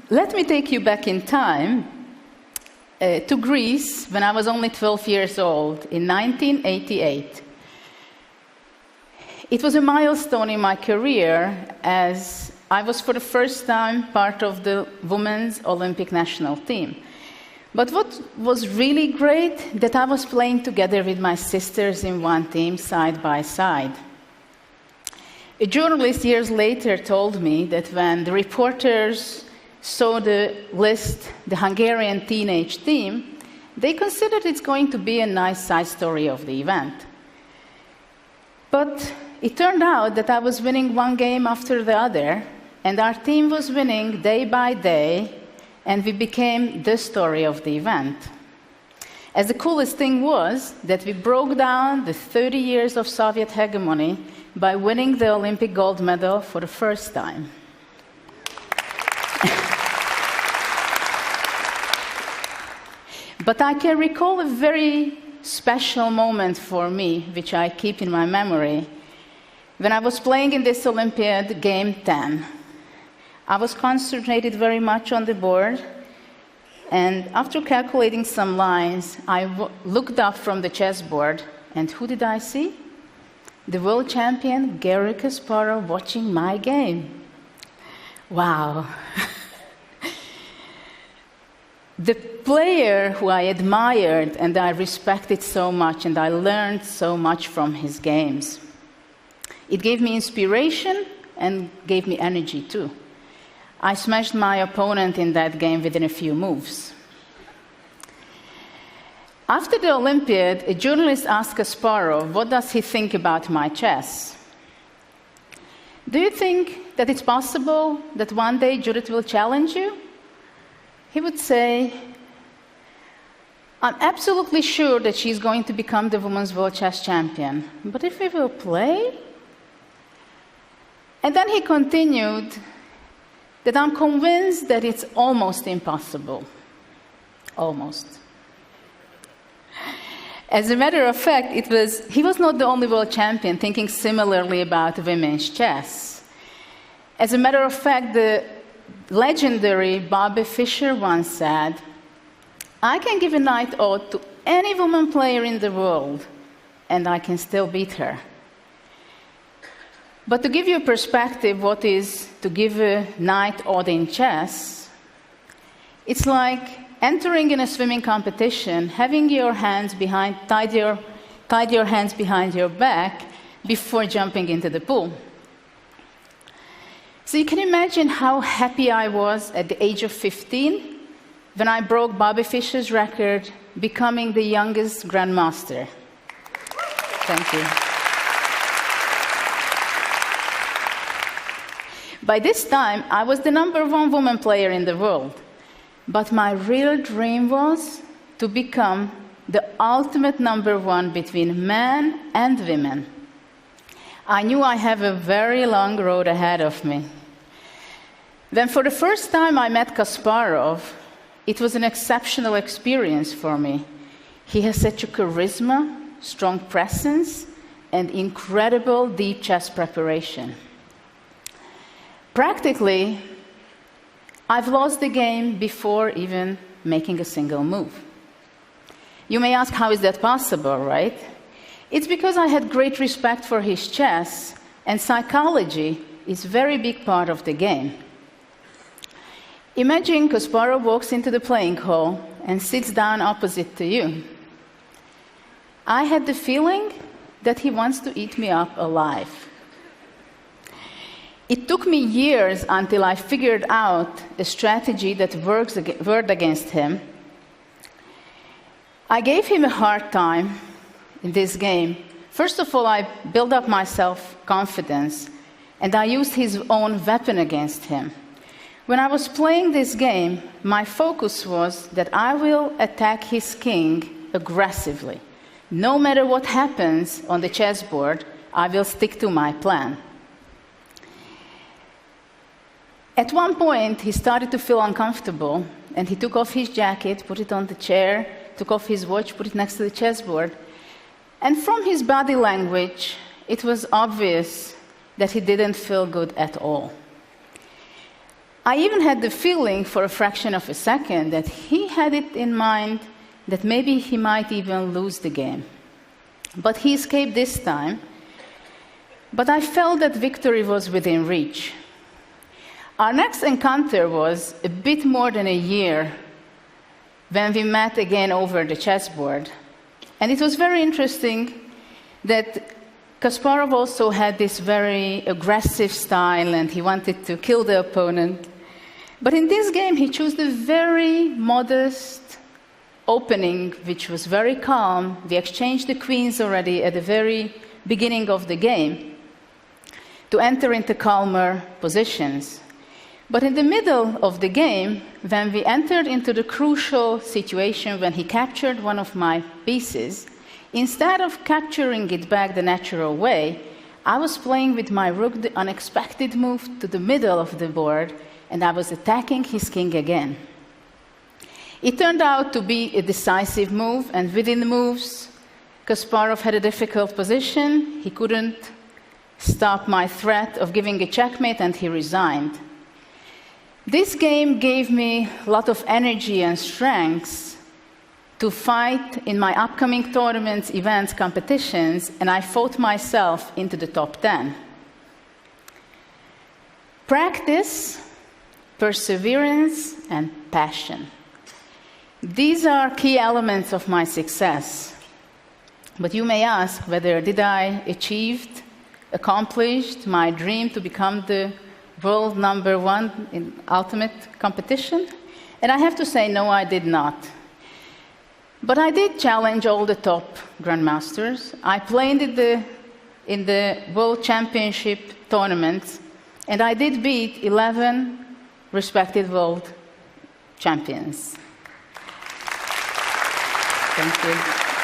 Let me take you back in time to Greece when I was only 12 years old in 1988. It was a milestone in my career as I was for the first time part of the women's Olympic national team. But what was really great, that I was playing together with my sisters in one team, side by side. A journalist years later told me that when the reporters saw the list, the Hungarian teenage team, they considered it's going to be a nice side story of the event. But it turned out that I was winning one game after the other, and our team was winning day by day, and we became the story of the event. As the coolest thing was that we broke down the 30 years of Soviet hegemony by winning the Olympic gold medal for the first time. But I can recall a very special moment for me, which I keep in my memory, when I was playing in this Olympiad game 10. I was concentrated very much on the board, and after calculating some lines, I looked up from the chessboard, and who did I see? The world champion, Garry Kasparov, watching my game. Wow. The player who I admired and I respected so much, and I learned so much from his games. It gave me inspiration and gave me energy too. I smashed my opponent in that game within a few moves. After the Olympiad, a journalist asked Kasparov, what does he think about my chess? Do you think that it's possible that one day Judit will challenge you? He would say, I'm absolutely sure that she's going to become the women's world chess champion. But if we will play? And then he continued that I'm convinced that it's almost impossible. Almost. As a matter of fact, he was not the only world champion thinking similarly about women's chess. As a matter of fact, the legendary Bobby Fischer once said, I can give a knight oath to any woman player in the world, and I can still beat her. But to give you a perspective, what is to give a knight oath in chess, it's like entering in a swimming competition, having your hands tied your hands behind your back before jumping into the pool. So you can imagine how happy I was at the age of 15 when I broke Bobby Fischer's record, becoming the youngest grandmaster. Thank you. By this time, I was the #1 woman player in the world. But my real dream was to become the ultimate #1 between men and women. I knew I have a very long road ahead of me. When for the first time I met Kasparov, it was an exceptional experience for me. He has such a charisma, strong presence, and incredible deep chess preparation. Practically, I've lost the game before even making a single move. You may ask, how is that possible, right? It's because I had great respect for his chess, and psychology is a very big part of the game. Imagine Kasparov walks into the playing hall and sits down opposite to you. I had the feeling that he wants to eat me up alive. It took me years until I figured out a strategy that worked against him. I gave him a hard time in this game. First of all, I built up my self-confidence, and I used his own weapon against him. When I was playing this game, my focus was that I will attack his king aggressively. No matter what happens on the chessboard, I will stick to my plan. At one point, he started to feel uncomfortable, and he took off his jacket, put it on the chair, took off his watch, put it next to the chessboard. And from his body language, it was obvious that he didn't feel good at all. I even had the feeling for a fraction of a second that he had it in mind that maybe he might even lose the game. But he escaped this time. But I felt that victory was within reach. Our next encounter was a bit more than a year when we met again over the chessboard. And it was very interesting that Kasparov also had this very aggressive style and he wanted to kill the opponent. But in this game, he chose the very modest opening, which was very calm. We exchanged the queens already at the very beginning of the game to enter into calmer positions. But in the middle of the game, when we entered into the crucial situation when he captured one of my pieces, instead of capturing it back the natural way, I was playing with my rook the unexpected move to the middle of the board, and I was attacking his king again. It turned out to be a decisive move, and within the moves, Kasparov had a difficult position. He couldn't stop my threat of giving a checkmate, and he resigned. This game gave me a lot of energy and strength to fight in my upcoming tournaments, events, competitions, and I fought myself into the top 10. Practice, perseverance, and passion. These are key elements of my success. But you may ask whether did I accomplished my dream to become the world number one in ultimate competition? And I have to say, no, I did not. But I did challenge all the top grandmasters. I played in the World Championship tournaments, and I did beat 11 respected world champions. Thank you.